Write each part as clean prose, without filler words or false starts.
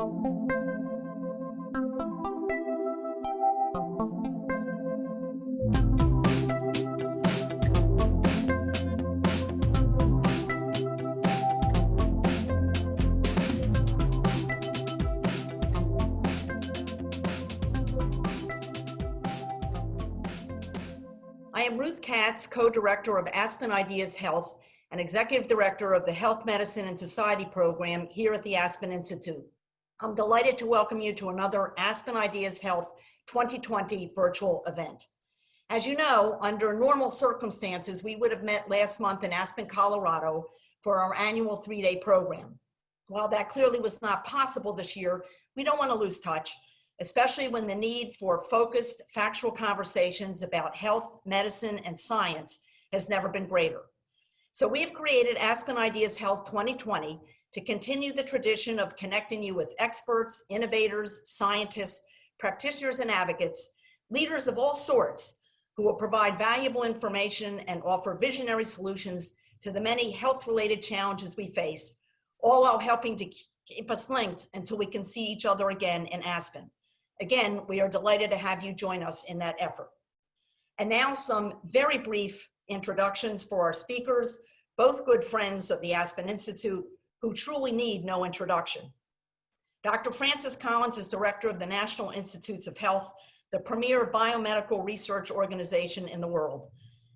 I am Ruth Katz, co-director of Aspen Ideas Health and executive director of the Health, Medicine, and Society program here at the Aspen Institute. I'm delighted to welcome you to another Aspen Ideas Health 2020 virtual event. As you know, under normal circumstances, we would have met last month in Aspen, Colorado for our annual 3-day program. While that clearly was not possible this year, we don't want to lose touch, especially when the need for focused, factual conversations about health, medicine, and science has never been greater. So we've created Aspen Ideas Health 2020 to continue the tradition of connecting you with experts, innovators, scientists, practitioners and advocates, leaders of all sorts who will provide valuable information and offer visionary solutions to the many health-related challenges we face, all while helping to keep us linked until we can see each other again in Aspen. Again, we are delighted to have you join us in that effort. And now some very brief introductions for our speakers, both good friends of the Aspen Institute who truly need no introduction. Dr. Francis Collins is director of the National Institutes of Health, the premier biomedical research organization in the world.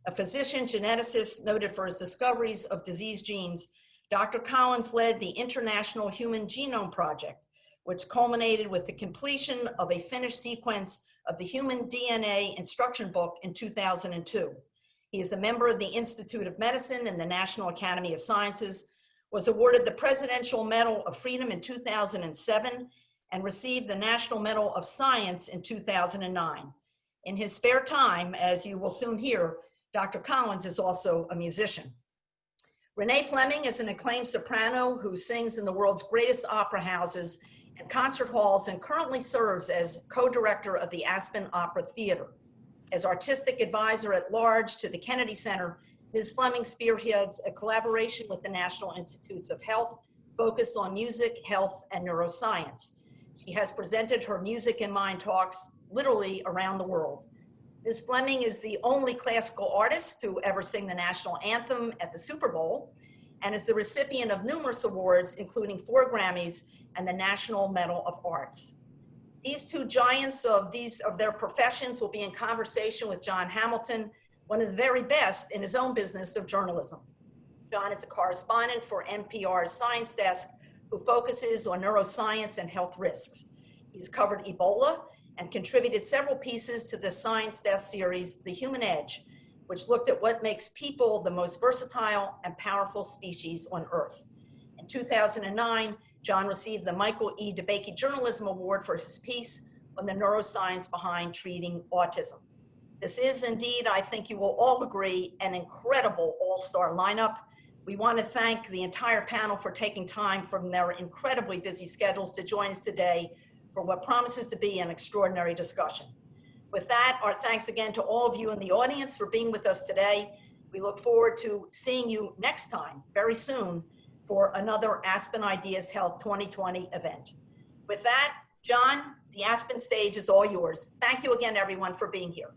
A physician geneticist noted for his discoveries of disease genes, Dr. Collins led the International Human Genome Project, which culminated with the completion of a finished sequence of the Human DNA Instruction Book in 2002. He is a member of the Institute of Medicine and the National Academy of Sciences, was awarded the Presidential Medal of Freedom in 2007, and received the National Medal of Science in 2009. In his spare time, as you will soon hear, Dr. Collins is also a musician. Renee Fleming is an acclaimed soprano who sings in the world's greatest opera houses and concert halls, and currently serves as co-director of the Aspen Opera Theater. As artistic advisor at large to the Kennedy Center, Ms. Fleming spearheads a collaboration with the National Institutes of Health focused on music, health, and neuroscience. She has presented her Music in Mind talks literally around the world. Ms. Fleming is the only classical artist to ever sing the national anthem at the Super Bowl, and is the recipient of numerous awards, including 4 Grammys and the National Medal of Arts. These two giants of their professions will be in conversation with John Hamilton, one of the very best in his own business of journalism. John is a correspondent for NPR's Science Desk who focuses on neuroscience and health risks. He's covered Ebola and contributed several pieces to the Science Desk series, The Human Edge, which looked at what makes people the most versatile and powerful species on Earth. In 2009, John received the Michael E. DeBakey Journalism Award for his piece on the neuroscience behind treating autism. This is indeed, I think you will all agree, an incredible all-star lineup. We want to thank the entire panel for taking time from their incredibly busy schedules to join us today for what promises to be an extraordinary discussion. With that, our thanks again to all of you in the audience for being with us today. We look forward to seeing you next time, very soon, for another Aspen Ideas Health 2020 event. With that, John, the Aspen stage is all yours. Thank you again, everyone, for being here.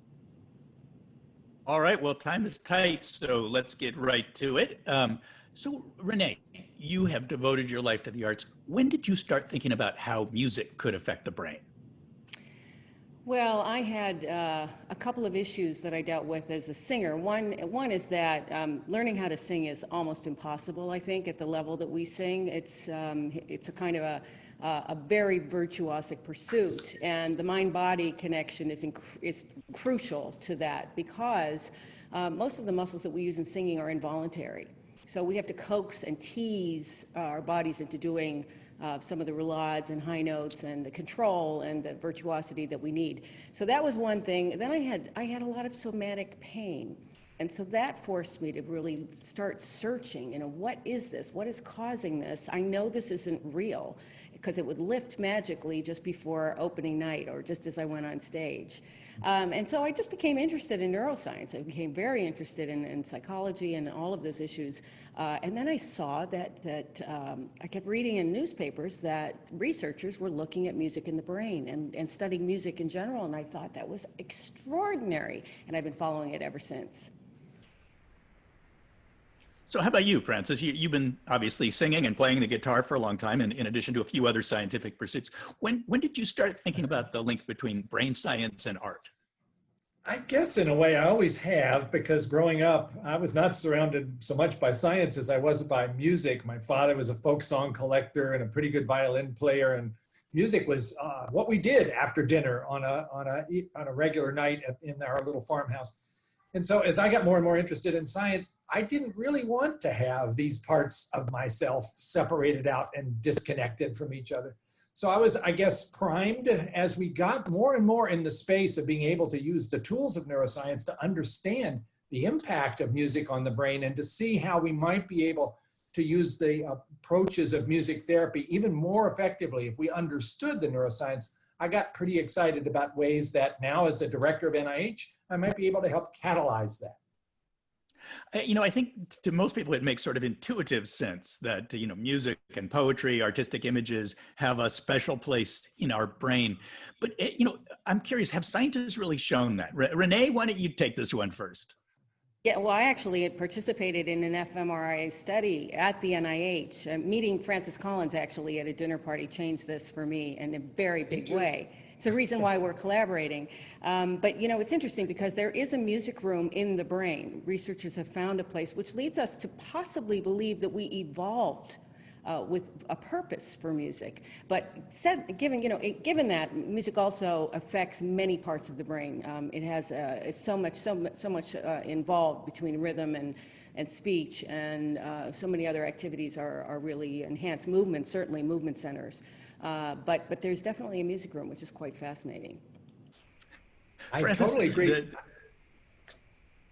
All right, well, time is tight, so let's get right to it. So Renee, you have devoted your life to the arts. When did you start thinking about how music could affect the brain? Well, I had a couple of issues that I dealt with as a singer. One is that learning how to sing is almost impossible, I think, at the level that we sing. It's a kind of a very virtuosic pursuit, and the mind-body connection is crucial to that, because most of the muscles that we use in singing are involuntary. So we have to coax and tease our bodies into doing some of the roulades and high notes and the control and the virtuosity that we need. So that was one thing. Then I had a lot of somatic pain. And so that forced me to really start searching, what is this? What is causing this? I know this isn't real, because it would lift magically just before opening night or just as I went on stage. And so I just became interested in neuroscience. I became very interested in psychology and all of those issues. And then I saw that I kept reading in newspapers that researchers were looking at music in the brain and studying music in general. And I thought that was extraordinary. And I've been following it ever since. So how about you, Francis? You've been obviously singing and playing the guitar for a long time, in addition to a few other scientific pursuits. When did you start thinking about the link between brain science and art? I guess in a way I always have, because growing up, I was not surrounded so much by science as I was by music. My father was a folk song collector and a pretty good violin player, and music was what we did after dinner on a regular night in our little farmhouse. And so as I got more and more interested in science, I didn't really want to have these parts of myself separated out and disconnected from each other. So I was, I guess, primed as we got more and more in the space of being able to use the tools of neuroscience to understand the impact of music on the brain and to see how we might be able to use the approaches of music therapy even more effectively if we understood the neuroscience. I got pretty excited about ways that now, as the director of NIH, I might be able to help catalyze that. I think to most people it makes sort of intuitive sense that, music and poetry, artistic images have a special place in our brain. But, I'm curious, have scientists really shown that? Renee, why don't you take this one first? Yeah, well, I actually had participated in an fMRI study at the NIH. Meeting Francis Collins actually at a dinner party changed this for me in a very big way. It's the reason why we're collaborating. But it's interesting because there is a music room in the brain. Researchers have found a place which leads us to possibly believe that we evolved with a purpose for music. But given that music also affects many parts of the brain, it has so much involved between rhythm and speech, and so many other activities are really enhanced movement, certainly movement centers. But there's definitely a music room, which is quite fascinating. I Francis, totally agree.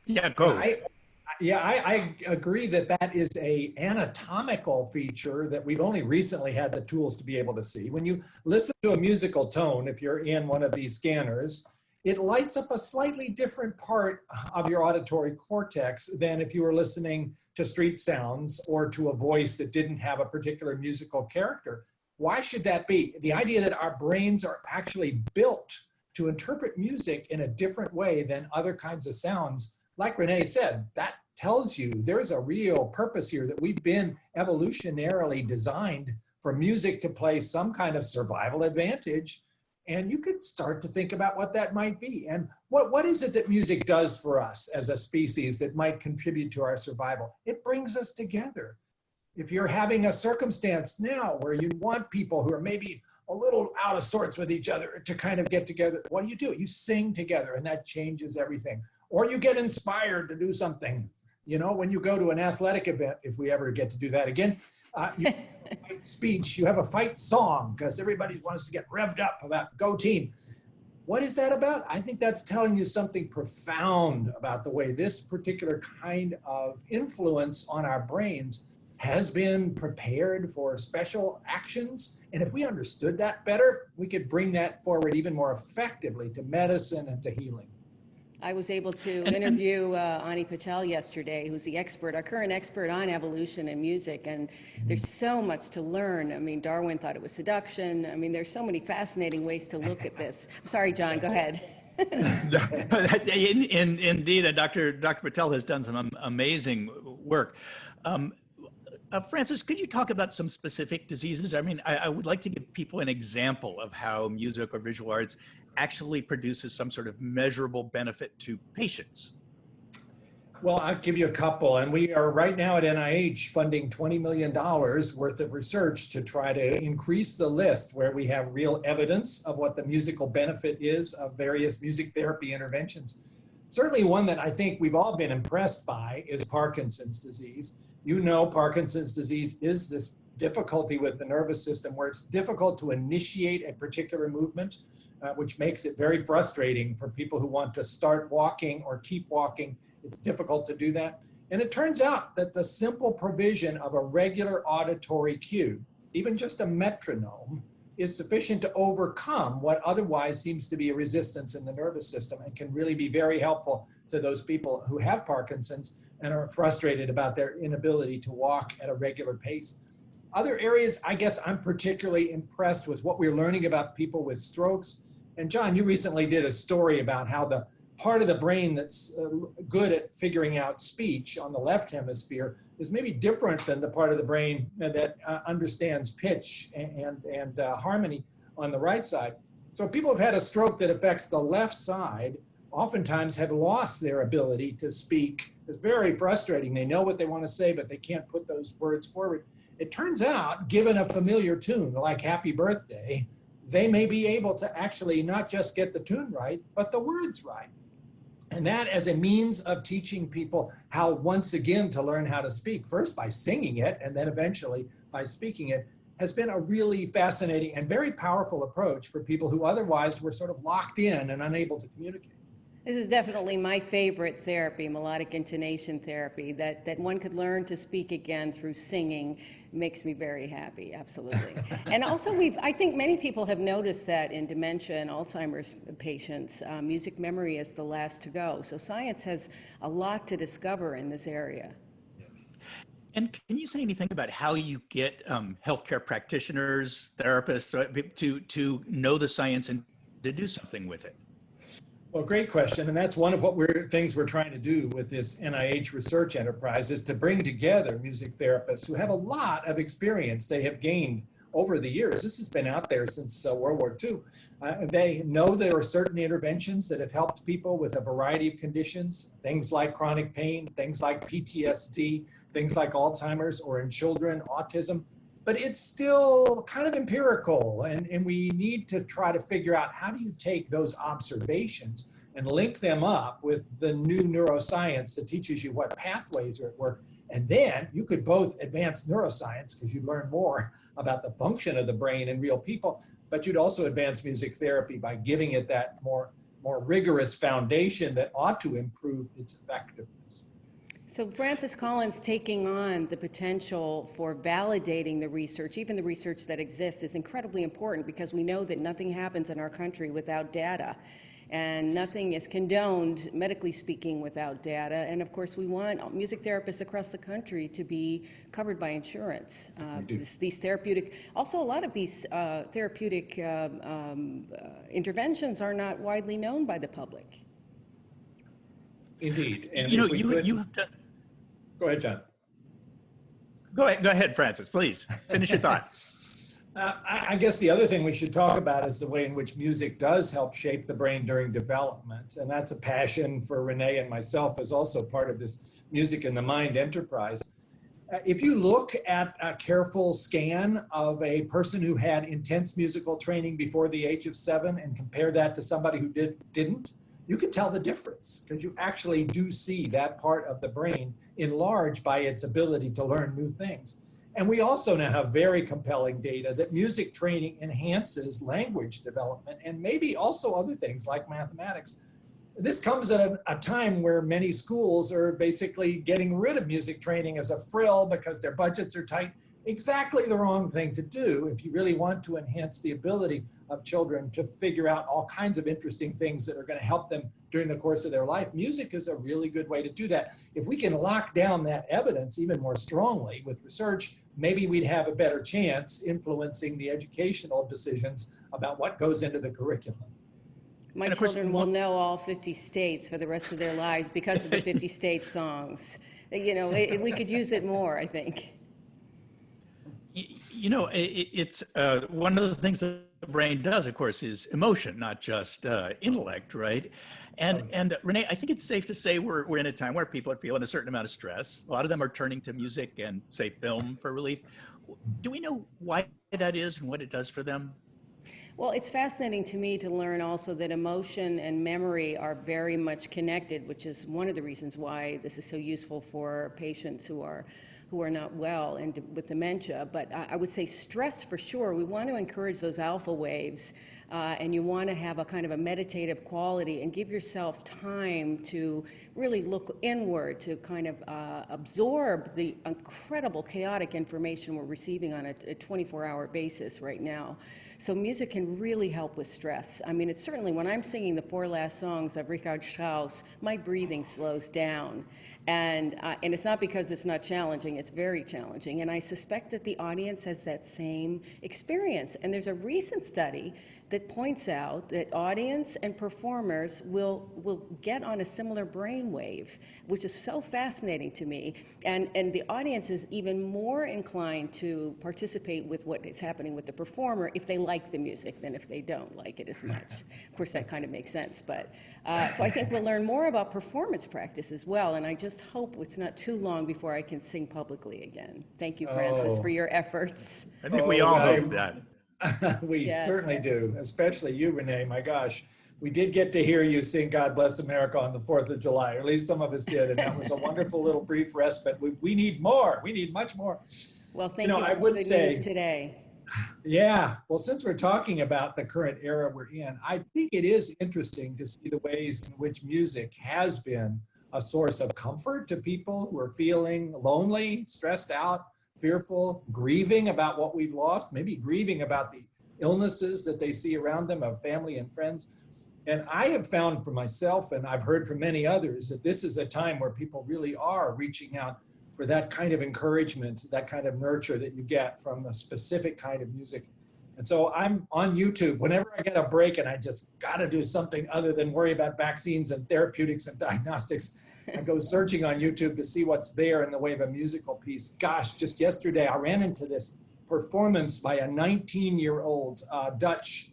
Yeah, go. I agree that that is an anatomical feature that we've only recently had the tools to be able to see. When you listen to a musical tone, if you're in one of these scanners, it lights up a slightly different part of your auditory cortex than if you were listening to street sounds or to a voice that didn't have a particular musical character. Why should that be? The idea that our brains are actually built to interpret music in a different way than other kinds of sounds, like Renee said, that tells you there's a real purpose here, that we've been evolutionarily designed for music to play some kind of survival advantage. And you could start to think about what that might be. And what is it that music does for us as a species that might contribute to our survival? It brings us together. If you're having a circumstance now where you want people who are maybe a little out of sorts with each other to kind of get together, what do? You sing together, and that changes everything. Or you get inspired to do something. When you go to an athletic event, if we ever get to do that again, you have a fight speech, you have a fight song, because everybody wants to get revved up about go team. What is that about? I think that's telling you something profound about the way this particular kind of influence on our brains has been prepared for special actions. And if we understood that better, we could bring that forward even more effectively to medicine and to healing. I was able to interview Ani Patel yesterday, who's the expert, our current expert on evolution and music, and there's so much to learn. I mean, Darwin thought it was seduction. I mean, there's so many fascinating ways to look at this. Sorry, John, go ahead. Indeed, Dr. Patel has done some amazing work. Francis, could you talk about some specific diseases? I mean, I would like to give people an example of how music or visual arts actually produces some sort of measurable benefit to patients. Well, I'll give you a couple. And we are right now at NIH funding $20 million worth of research to try to increase the list where we have real evidence of what the musical benefit is of various music therapy interventions. Certainly one that I think we've all been impressed by is Parkinson's disease. Parkinson's disease is this difficulty with the nervous system where it's difficult to initiate a particular movement, which makes it very frustrating for people who want to start walking or keep walking. it's difficult to do that. And it turns out that the simple provision of a regular auditory cue, even just a metronome, is sufficient to overcome what otherwise seems to be a resistance in the nervous system and can really be very helpful to those people who have Parkinson's and are frustrated about their inability to walk at a regular pace. Other areas, I guess I'm particularly impressed with what we're learning about people with strokes. And John, you recently did a story about how the part of the brain that's good at figuring out speech on the left hemisphere is maybe different than the part of the brain that understands pitch and harmony on the right side. So people who've had a stroke that affects the left side oftentimes have lost their ability to speak. It's very frustrating. They know what they want to say, but they can't put those words forward. It turns out, given a familiar tune like Happy Birthday, they may be able to actually not just get the tune right, but the words right. And that as a means of teaching people how, once again, to learn how to speak, first by singing it and then eventually by speaking it, has been a really fascinating and very powerful approach for people who otherwise were sort of locked in and unable to communicate. This is definitely my favorite therapy, melodic intonation therapy, that one could learn to speak again through singing. Makes me very happy, absolutely. And also I think many people have noticed that in dementia and Alzheimer's patients, music memory is the last to go. So science has a lot to discover in this area. Yes. And can you say anything about how you get healthcare practitioners, therapists to know the science and to do something with it? Well, great question. And that's one of things we're trying to do with this NIH research enterprise is to bring together music therapists who have a lot of experience they have gained over the years. This has been out there since World War II. They know there are certain interventions that have helped people with a variety of conditions, things like chronic pain, things like PTSD, things like Alzheimer's, or in children, autism. But it's still kind of empirical, and we need to try to figure out how do you take those observations and link them up with the new neuroscience that teaches you what pathways are at work. And then you could both advance neuroscience because you learn more about the function of the brain in real people, but you'd also advance music therapy by giving it that more rigorous foundation that ought to improve its effectiveness. So Francis Collins taking on the potential for validating the research, even the research that exists, is incredibly important because we know that nothing happens in our country without data. And nothing is condoned, medically speaking, without data. And of course, we want music therapists across the country to be covered by insurance. These therapeutic, also a lot of these therapeutic interventions are not widely known by the public. Indeed. And you have done. Go ahead, John. Go ahead, Francis, please. Finish your thought. I guess the other thing we should talk about is the way in which music does help shape the brain during development. And that's a passion for Renee and myself as also part of this Music in the Mind enterprise. If you look at a careful scan of a person who had intense musical training before the age of 7 and compare that to somebody who didn't, you can tell the difference because you actually do see that part of the brain enlarged by its ability to learn new things. And we also now have very compelling data that music training enhances language development and maybe also other things like mathematics. This comes at a time where many schools are basically getting rid of music training as a frill because their budgets are tight. Exactly the wrong thing to do if you really want to enhance the ability of children to figure out all kinds of interesting things that are going to help them during the course of their life. Music is a really good way to do that. If we can lock down that evidence even more strongly with research, maybe we'd have a better chance influencing the educational decisions about what goes into the curriculum. My children will know all 50 states for the rest of their lives because of the 50 state songs. You know, we could use it more, I think. You know, it's one of the things that the brain does, of course, is emotion, not just intellect, right? And Renee, I think it's safe to say we're in a time where people are feeling a certain amount of stress. A lot of them are turning to music and, say, film for relief. Do we know why that is and what it does for them? Well, it's fascinating to me to learn also that emotion and memory are very much connected, which is one of the reasons why this is so useful for patients who are not well and with dementia. But I would say stress for sure. We want to encourage those alpha waves and you want to have a kind of a meditative quality and give yourself time to really look inward, to kind of absorb the incredible chaotic information we're receiving on a 24-hour basis right now. So music can really help with stress. I mean, it's certainly, when I'm singing the 4 last songs of Richard Strauss, my breathing slows down. And it's not because it's not challenging, it's very challenging. And I suspect that the audience has that same experience. And there's a recent study that points out that audience and performers will get on a similar brainwave, which is so fascinating to me. And the audience is even more inclined to participate with what is happening with the performer if they like the music than if they don't like it as much. Of course, that kind of makes sense. But so I think we'll learn more about performance practice as well. And I just hope it's not too long before I can sing publicly again. Thank you, Francis, for your efforts. I think we all hope that. We Yes. certainly do, especially you, Renee. My gosh, we did get to hear you sing God Bless America on the 4th of July, or at least some of us did, and that was a wonderful little brief respite. We need more. We need much more. Well, thank you I for would the say, news today. yeah, well, since we're talking about the current era we're in, I think it is interesting to see the ways in which music has been a source of comfort to people who are feeling lonely, stressed out, fearful, grieving about what we've lost, maybe grieving about the illnesses that they see around them of family and friends. And I have found for myself, and I've heard from many others, that this is a time where people really are reaching out for that kind of encouragement, that kind of nurture that you get from a specific kind of music. And so I'm on YouTube whenever I get a break and I just got to do something other than worry about vaccines and therapeutics and diagnostics. I go searching on YouTube to see what's there in the way of a musical piece. Gosh, just yesterday I ran into this performance by a 19-year-old Dutch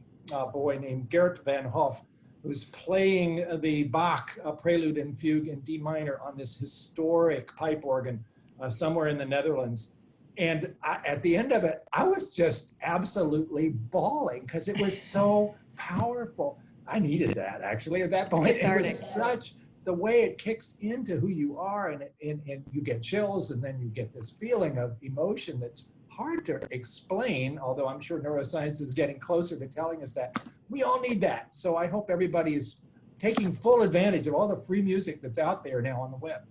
boy named Gert van Hof, who's playing the Bach Prelude and Fugue in D minor on this historic pipe organ somewhere in the Netherlands. And at the end of it, I was just absolutely bawling because it was so powerful. I needed that, actually, at that point. It was such the way it kicks into who you are, and you get chills, and then you get this feeling of emotion that's hard to explain, although I'm sure neuroscience is getting closer to telling us that. We all need that. So I hope everybody is taking full advantage of all the free music that's out there now on the web.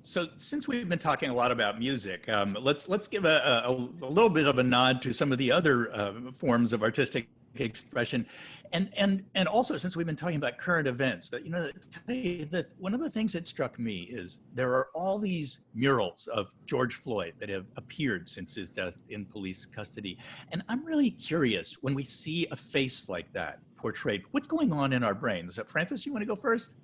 So since we've been talking a lot about music, let's give a little bit of a nod to some of the other forms of artistic expression, and also, since we've been talking about current events, that one of the things that struck me is there are all these murals of George Floyd that have appeared since his death in police custody, and I'm really curious, when we see a face like that portrayed, what's going on in our brains? Francis, you want to go first?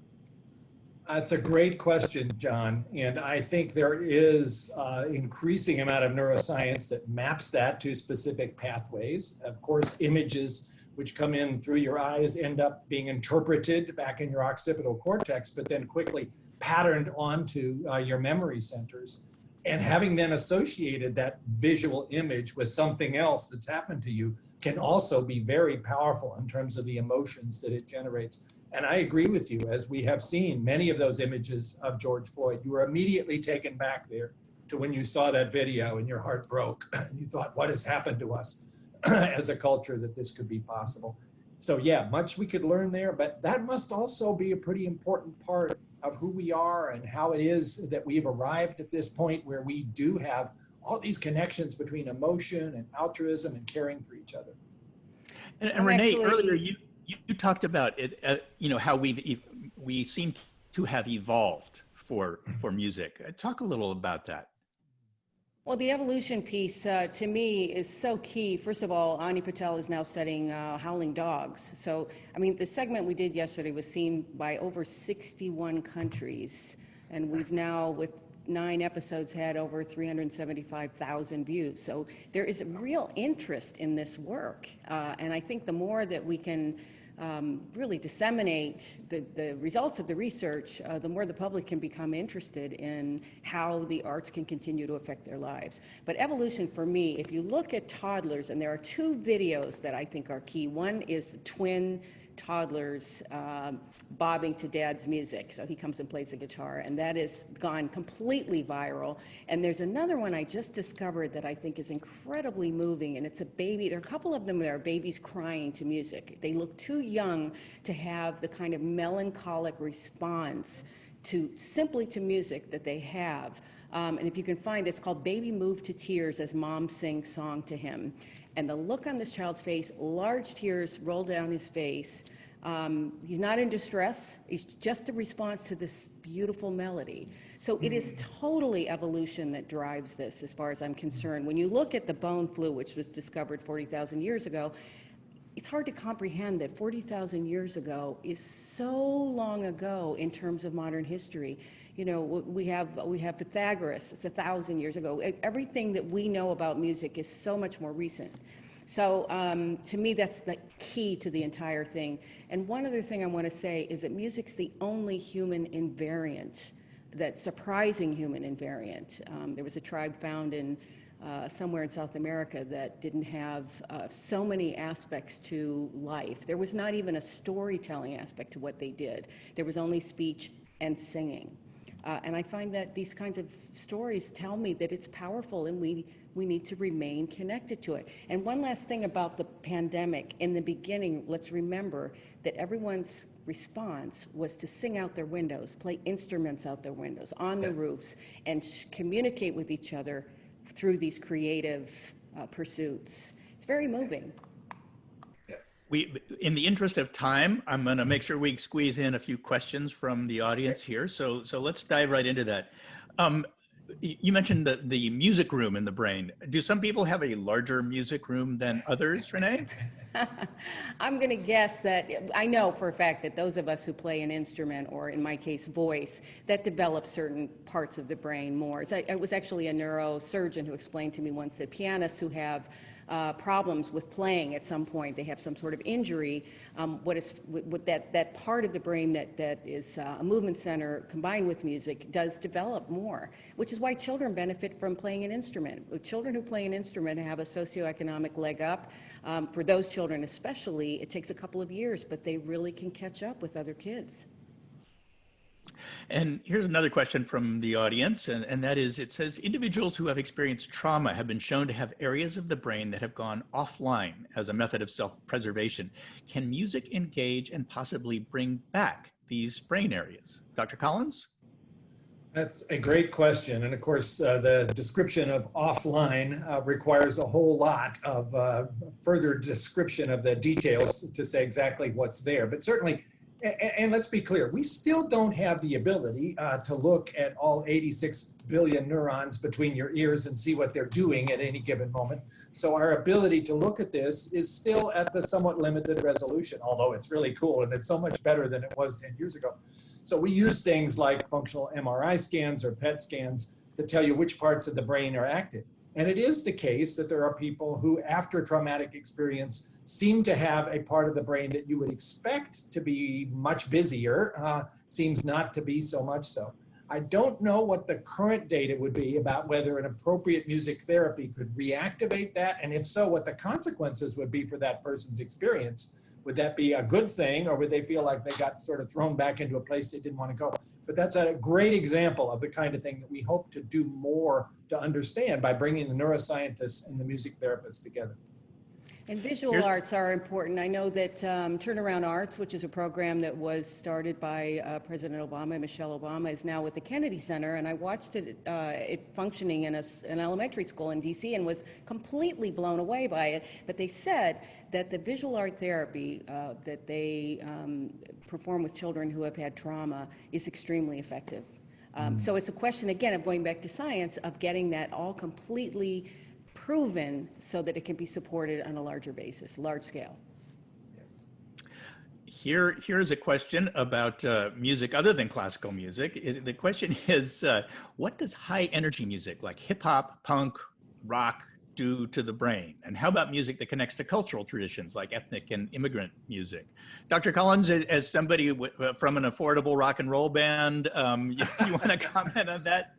That's a great question, John. And I think there is increasing amount of neuroscience that maps that to specific pathways. Of course, images which come in through your eyes end up being interpreted back in your occipital cortex, but then quickly patterned onto your memory centers. And having then associated that visual image with something else that's happened to you can also be very powerful in terms of the emotions that it generates. And I agree with you, as we have seen many of those images of George Floyd, you were immediately taken back there to when you saw that video and your heart broke. And you thought, what has happened to us as a culture that this could be possible? So yeah, much we could learn there, but that must also be a pretty important part of who we are and how it is that we've arrived at this point where we do have all these connections between emotion and altruism and caring for each other. And Renee, earlier you talked about it, how we seem to have evolved for music. Talk a little about that. Well, the evolution piece to me is so key. First of all, Ani Patel is now studying howling dogs. So, I mean, the segment we did yesterday was seen by over 61 countries, and we've now, with 9 episodes, had over 375,000 views. So there is a real interest in this work. And I think the more that we can really disseminate the results of the research, the more the public can become interested in how the arts can continue to affect their lives. But evolution for me, if you look at toddlers, and there are 2 videos that I think are key. One is the twin toddlers bobbing to dad's music. So he comes and plays the guitar, and that has gone completely viral. And there's another one I just discovered that I think is incredibly moving, and it's a baby. There are a couple of them that are babies crying to music. They look too young to have the kind of melancholic response simply to music that they have. And if you can find, it's called Baby Moved to Tears as Mom Sings Song to Him. And the look on this child's face, large tears roll down his face. He's not in distress. He's just a response to this beautiful melody. So it is totally evolution that drives this, as far as I'm concerned. When you look at the bone flu, which was discovered 40,000 years ago, it's hard to comprehend that 40,000 years ago is so long ago in terms of modern history. You know, we have Pythagoras, it's 1,000 years ago. Everything that we know about music is so much more recent. So to me, that's the key to the entire thing. And one other thing I want to say is that music's the only human invariant, that surprising human invariant. There was a tribe found in somewhere in South America that didn't have so many aspects to life. There was not even a storytelling aspect to what they did. There was only speech and singing. And I find that these kinds of stories tell me that it's powerful, and we need to remain connected to it. And one last thing about the pandemic. In the beginning, let's remember that everyone's response was to sing out their windows, play instruments out their windows, on the roofs, and communicate with each other through these creative pursuits. It's very moving. In the interest of time, I'm going to make sure we squeeze in a few questions from the audience here. So let's dive right into that. You mentioned the music room in the brain. Do some people have a larger music room than others, Renee? I'm going to guess that, I know for a fact that those of us who play an instrument, or in my case, voice, that develop certain parts of the brain more. It was actually a neurosurgeon who explained to me once that pianists who have problems with playing at some point, they have some sort of injury, that part of the brain that is a movement center combined with music does develop more, which is why children benefit from playing an instrument. Children who play an instrument have a socioeconomic leg up. For those children especially, it takes a couple of years, but they really can catch up with other kids. And here's another question from the audience, and that is, it says, individuals who have experienced trauma have been shown to have areas of the brain that have gone offline as a method of self-preservation. Can music engage and possibly bring back these brain areas? Dr. Collins? That's a great question. And of course, the description of offline requires a whole lot of further description of the details to say exactly what's there. But certainly, and let's be clear, we still don't have the ability to look at all 86 billion neurons between your ears and see what they're doing at any given moment. So our ability to look at this is still at the somewhat limited resolution, although it's really cool and it's so much better than it was 10 years ago. So we use things like functional MRI scans or PET scans to tell you which parts of the brain are active. And it is the case that there are people who, after traumatic experience, seem to have a part of the brain that you would expect to be much busier, seems not to be so much so. I don't know what the current data would be about whether an appropriate music therapy could reactivate that, and if so, what the consequences would be for that person's experience. Would that be a good thing, or would they feel like they got sort of thrown back into a place they didn't want to go? But that's a great example of the kind of thing that we hope to do more to understand by bringing the neuroscientists and the music therapists together. And visual arts are important. I know that Turnaround Arts, which is a program that was started by President Obama and Michelle Obama, is now with the Kennedy Center, and I watched it functioning in an elementary school in DC and was completely blown away by it. But they said that the visual art therapy that they perform with children who have had trauma is extremely effective. So it's a question, again, of going back to science, of getting that all completely proven so that it can be supported on a larger basis, large scale. Yes. Here's a question about music other than classical music. The question is, what does high energy music like hip hop, punk, rock do to the brain? And how about music that connects to cultural traditions like ethnic and immigrant music? Dr. Collins, as somebody from an affordable rock and roll band, you want to comment on that?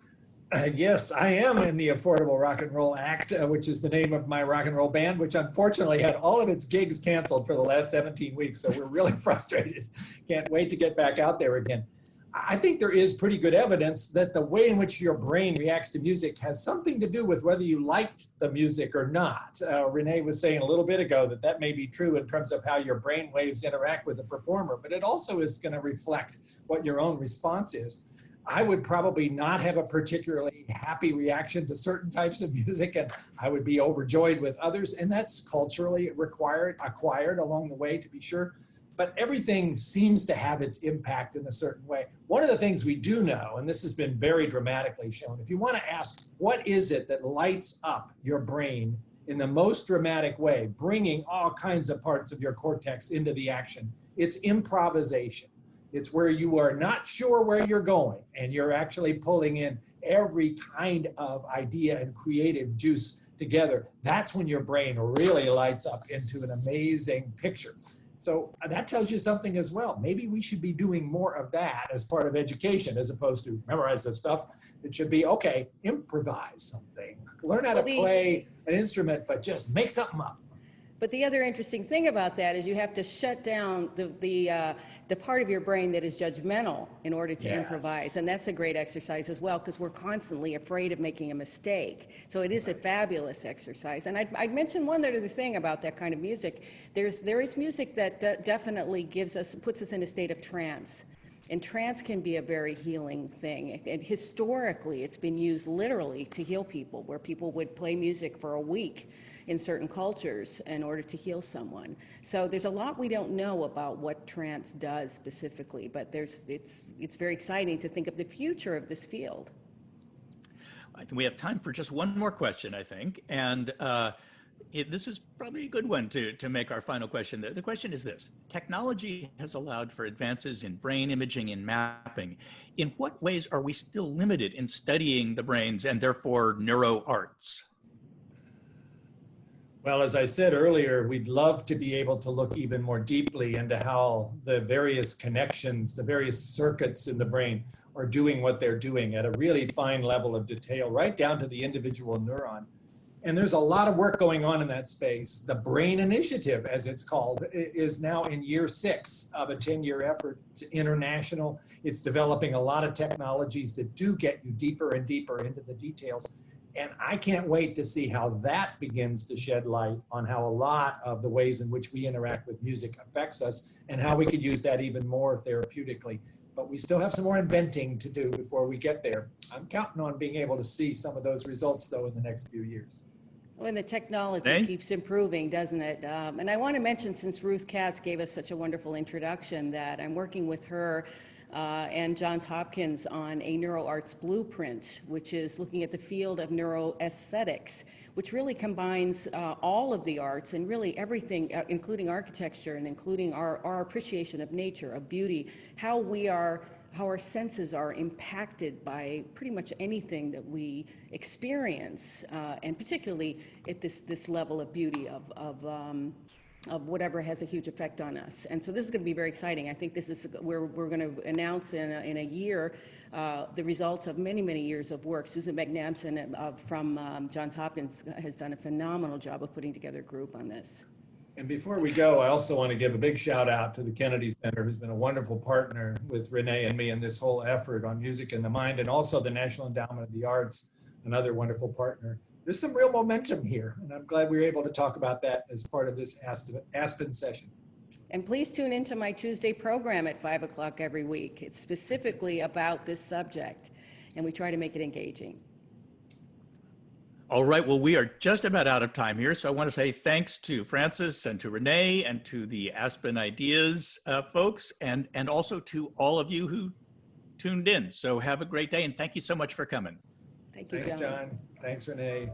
Yes, I am in the Affordable Rock and Roll Act, which is the name of my rock and roll band, which unfortunately had all of its gigs canceled for the last 17 weeks. So we're really frustrated. Can't wait to get back out there again. I think there is pretty good evidence that the way in which your brain reacts to music has something to do with whether you liked the music or not. Renee was saying a little bit ago that that may be true in terms of how your brain waves interact with the performer, but it also is going to reflect what your own response is. I would probably not have a particularly happy reaction to certain types of music, and I would be overjoyed with others, and that's culturally acquired along the way, to be sure. But everything seems to have its impact in a certain way. One of the things we do know, and this has been very dramatically shown, if you want to ask what is it that lights up your brain in the most dramatic way, bringing all kinds of parts of your cortex into the action, it's improvisation. It's where you are not sure where you're going and you're actually pulling in every kind of idea and creative juice together. That's when your brain really lights up into an amazing picture. So that tells you something as well. Maybe we should be doing more of that as part of education as opposed to memorize this stuff. It should be, okay, improvise something. Learn how to play an instrument, but just make something up. But the other interesting thing about that is you have to shut down the part of your brain that is judgmental in order to improvise. And that's a great exercise as well, because we're constantly afraid of making a mistake. So it is a fabulous exercise. And I'd mention one other thing about that kind of music. There is music that definitely puts us in a state of trance. And trance can be a very healing thing. And historically, it's been used literally to heal people, where people would play music for a week in certain cultures in order to heal someone. So there's a lot we don't know about what trance does specifically, but it's very exciting to think of the future of this field. I think we have time for just one more question, I think. And this is probably a good one to make our final question. The question is this: technology has allowed for advances in brain imaging and mapping. In what ways are we still limited in studying the brains and therefore neuroarts? Well, as I said earlier, we'd love to be able to look even more deeply into how the various connections, the various circuits in the brain are doing what they're doing at a really fine level of detail, right down to the individual neuron. And there's a lot of work going on in that space. The Brain Initiative, as it's called, is now in year 6 of a 10-year effort. It's international. It's developing a lot of technologies that do get you deeper and deeper into the details. And I can't wait to see how that begins to shed light on how a lot of the ways in which we interact with music affects us and how we could use that even more therapeutically. But we still have some more inventing to do before we get there. I'm counting on being able to see some of those results, though, in the next few years. When the technology keeps improving, doesn't it? And I want to mention, since Ruth Katz gave us such a wonderful introduction, that I'm working with her and Johns Hopkins on a neuroarts blueprint, which is looking at the field of neuroaesthetics, which really combines all of the arts and really everything, including architecture and including our appreciation of nature, of beauty, how our senses are impacted by pretty much anything that we experience, and particularly at this level of beauty of whatever has a huge effect on us. And so this is going to be very exciting. I think this is we're going to announce in a year the results of many, many years of work. Susan McNamson from Johns Hopkins has done a phenomenal job of putting together a group on this. And before we go, I also want to give a big shout out to the Kennedy Center, who's been a wonderful partner with Renee and me in this whole effort on music in the mind, and also the National Endowment of the Arts, another wonderful partner. There's some real momentum here, and I'm glad we were able to talk about that as part of this Aspen session. And please tune into my Tuesday program at 5 o'clock every week. It's specifically about this subject, and we try to make it engaging. All right, well, we are just about out of time here, so I want to say thanks to Frances and to Renee and to the Aspen Ideas folks, and also to all of you who tuned in. So have a great day, and thank you so much for coming. Thank you, Thanks, John. Thanks, Renee.